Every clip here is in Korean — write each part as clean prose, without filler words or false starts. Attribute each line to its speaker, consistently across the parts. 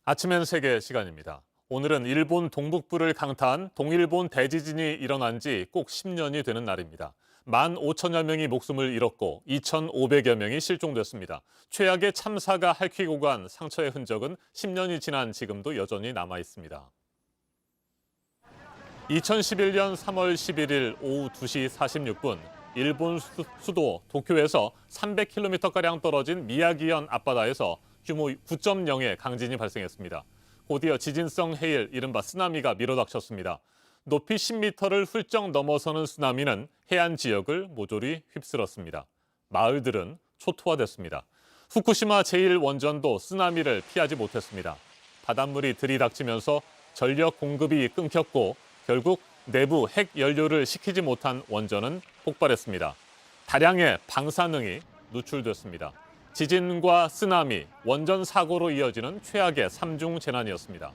Speaker 1: 아침엔 세계 시간입니다. 오늘은 일본 동북부를 강타한 동일본 대지진이 일어난 지 꼭 10년이 되는 날입니다. 15,000여 명이 목숨을 잃었고 2,500여 명이 실종됐습니다. 최악의 참사가 핥히고 간 상처의 흔적은 10년이 지난 지금도 여전히 남아 있습니다. 2011년 3월 11일 오후 2시 46분 일본 수도 도쿄에서 300km가량 떨어진 미야기현 앞바다에서 규모 9.0의 강진이 발생했습니다. 곧이어 지진성 해일, 이른바 쓰나미가 밀어닥쳤습니다. 높이 10m를 훌쩍 넘어서는 쓰나미는 해안 지역을 모조리 휩쓸었습니다. 마을들은 초토화됐습니다. 후쿠시마 제1원전도 쓰나미를 피하지 못했습니다. 바닷물이 들이닥치면서 전력 공급이 끊겼고 결국 내부 핵 연료를 식히지 못한 원전은 폭발했습니다. 다량의 방사능이 누출됐습니다. 지진과 쓰나미, 원전 사고로 이어지는 최악의 삼중 재난이었습니다.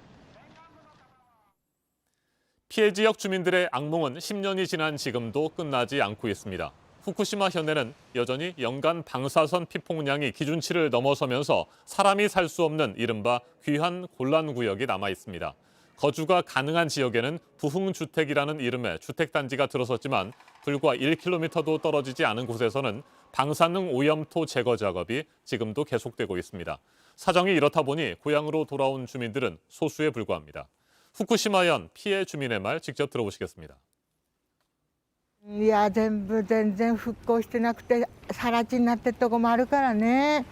Speaker 1: 피해 지역 주민들의 악몽은 10년이 지난 지금도 끝나지 않고 있습니다. 후쿠시마 현에는 여전히 연간 방사선 피폭량이 기준치를 넘어서면서 사람이 살 수 없는 이른바 귀한 곤란구역이 남아 있습니다. 거주가 가능한 지역에는 부흥주택이라는 이름의 주택단지가 들어섰지만 불과 1km도 떨어지지 않은 곳에서는 방사능 오염토 제거 작업이 지금도 계속되고 있습니다. 사정이 이렇다 보니 고향으로 돌아온 주민들은 소수에 불과합니다. 후쿠시마현 피해 주민의 말 직접 들어보시겠습니다.
Speaker 2: いや、全然復興してなくて、更地になってるとこもあるからね。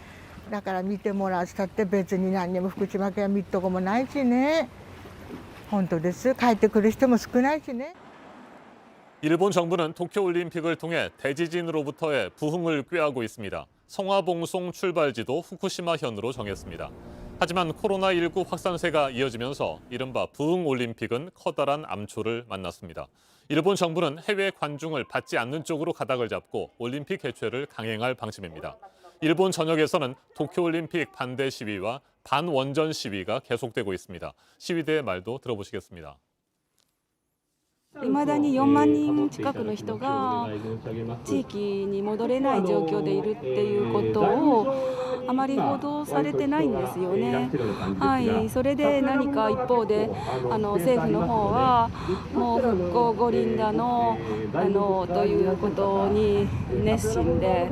Speaker 2: だから見てもらうしたって別に何にも福島県は見るとこもないしね。本当です。帰ってくる人も少ないしね。
Speaker 1: 일본 정부는 도쿄올림픽을 통해 대지진으로부터의 부흥을 꾀하고 있습니다. 성화봉송 출발지도 후쿠시마현으로 정했습니다. 하지만 코로나19 확산세가 이어지면서 이른바 부흥올림픽은 커다란 암초를 만났습니다. 일본 정부는 해외 관중을 받지 않는 쪽으로 가닥을 잡고 올림픽 개최를 강행할 방침입니다. 일본 전역에서는 도쿄올림픽 반대 시위와 반원전 시위가 계속되고 있습니다. 시위대의 말도 들어보시겠습니다.
Speaker 3: いまだに4万人近くの人が地域に戻れない状況でいるっていうことをあまり報道されてないんですよね。はい、それで何か一方で政府の方はもう復興五輪だのということに熱心で。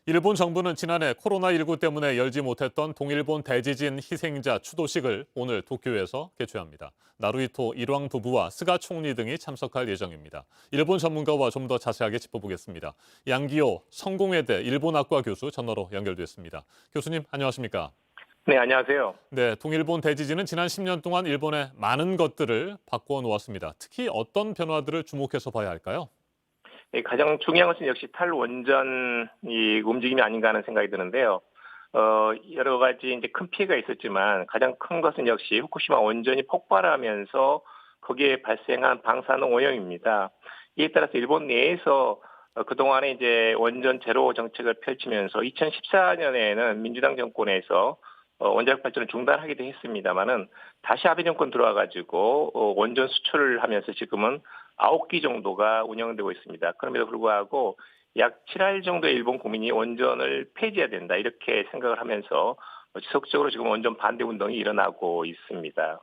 Speaker 1: 일본 정부는 지난해 코로나19 때문에 열지 못했던 동일본 대지진 희생자 추도식을 오늘 도쿄에서 개최합니다. 나루히토 일왕 부부와 스가 총리 등이 참석할 예정입니다. 일본 전문가와 좀 더 자세하게 짚어보겠습니다. 양기호 성공회대 일본학과 교수 전화로 연결됐습니다. 교수님 안녕하십니까?
Speaker 4: 네, 안녕하세요.
Speaker 1: 네, 동일본 대지진은 지난 10년 동안 일본의 많은 것들을 바꿔 놓았습니다. 특히 어떤 변화들을 주목해서 봐야 할까요?
Speaker 4: 가장 중요한 것은 역시 탈원전 이 움직임이 아닌가 하는 생각이 드는데요. 여러 가지 이제 큰 피해가 있었지만 가장 큰 것은 역시 후쿠시마 원전이 폭발하면서 거기에 발생한 방사능 오염입니다. 이에 따라서 일본 내에서 그동안에 이제 원전 제로 정책을 펼치면서 2014년에는 민주당 정권에서 원자력 발전을 중단하기도 했습니다만은 다시 아베 정권 들어와가지고 원전 수출을 하면서 지금은 9기 정도가 운영되고 있습니다. 그럼에도 불구하고 약 7할 정도의 일본 국민이 원전을 폐지해야 된다 이렇게 생각을 하면서 지속적으로 지금 원전 반대 운동이 일어나고 있습니다.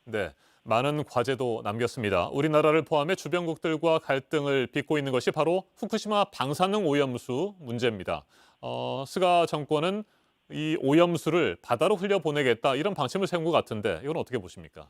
Speaker 1: 네, 많은 과제도 남겼습니다. 우리나라를 포함해 주변국들과 갈등을 빚고 있는 것이 바로 후쿠시마 방사능 오염수 문제입니다. 스가 정권은 이 오염수를 바다로 흘려보내겠다 이런 방침을 세운 것 같은데 이건 어떻게 보십니까?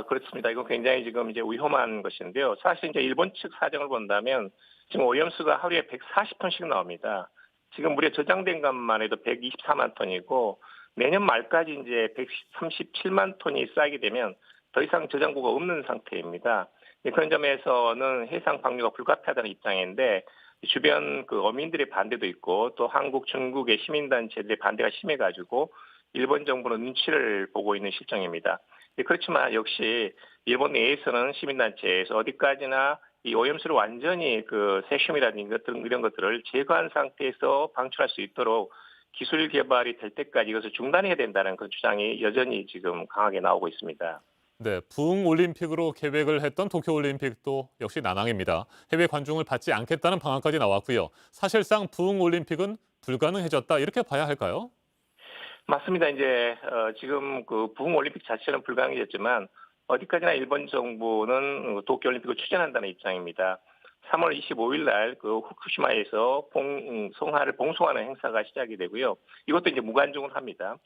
Speaker 4: 그렇습니다. 이건 굉장히 지금 이제 위험한 것인데요. 사실 이제 일본 측 사정을 본다면 지금 오염수가 하루에 140톤씩 나옵니다. 지금 무려 저장된 것만 해도 124만 톤이고 내년 말까지 이제 137만 톤이 쌓이게 되면 더 이상 저장고가 없는 상태입니다. 그런 점에서는 해상 방류가 불가피하다는 입장인데 주변 그 어민들의 반대도 있고 또 한국, 중국의 시민단체들의 반대가 심해가지고 일본 정부는 눈치를 보고 있는 실정입니다. 그렇지만 역시 일본 내에서는 시민단체에서 어디까지나 이 오염수를 완전히 그 세슘이라든지 이런 것들을 제거한 상태에서 방출할 수 있도록 기술 개발이 될 때까지 이것을 중단해야 된다는 그 주장이 여전히 지금 강하게 나오고 있습니다.
Speaker 1: 네, 부흥올림픽으로 계획을 했던 도쿄올림픽도 역시 난항입니다. 해외 관중을 받지 않겠다는 방안까지 나왔고요. 사실상 부흥올림픽은 불가능해졌다 이렇게 봐야 할까요?
Speaker 4: 맞습니다. 이제 지금 그 부흥 올림픽 자체는 불가능해졌지만 어디까지나 일본 정부는 도쿄올림픽을 추진한다는 입장입니다. 3월 25일 날 그 후쿠시마에서 성화를 봉송하는 행사가 시작이 되고요. 이것도 이제 무관중을 합니다.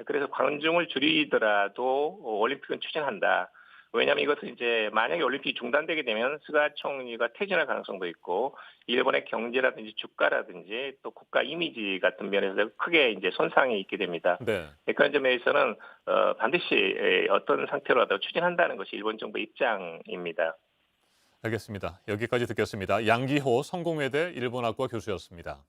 Speaker 4: 그래서 관중을 줄이더라도 올림픽은 추진한다. 왜냐하면 이것은 이제 만약에 올림픽이 중단되게 되면 스가 총리가 퇴진할 가능성도 있고 일본의 경제라든지 주가라든지 또 국가 이미지 같은 면에서 크게 이제 손상이 있게 됩니다.
Speaker 1: 네.
Speaker 4: 그런 점에서는 반드시 어떤 상태로라도 추진한다는 것이 일본 정부의 입장입니다.
Speaker 1: 알겠습니다. 여기까지 듣겠습니다. 양기호 성공회대 일본학과 교수였습니다.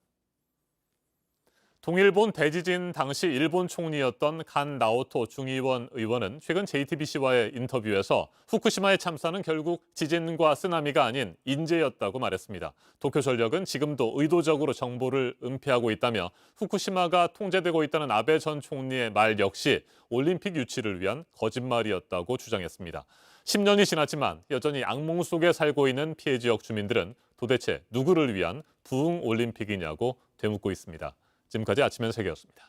Speaker 1: 동일본 대지진 당시 일본 총리였던 간 나오토 중의원 의원은 최근 JTBC와의 인터뷰에서 후쿠시마의 참사는 결국 지진과 쓰나미가 아닌 인재였다고 말했습니다. 도쿄전력은 지금도 의도적으로 정보를 은폐하고 있다며 후쿠시마가 통제되고 있다는 아베 전 총리의 말 역시 올림픽 유치를 위한 거짓말이었다고 주장했습니다. 10년이 지났지만 여전히 악몽 속에 살고 있는 피해 지역 주민들은 도대체 누구를 위한 부흥 올림픽이냐고 되묻고 있습니다. 지금까지 아침엔 세계였습니다.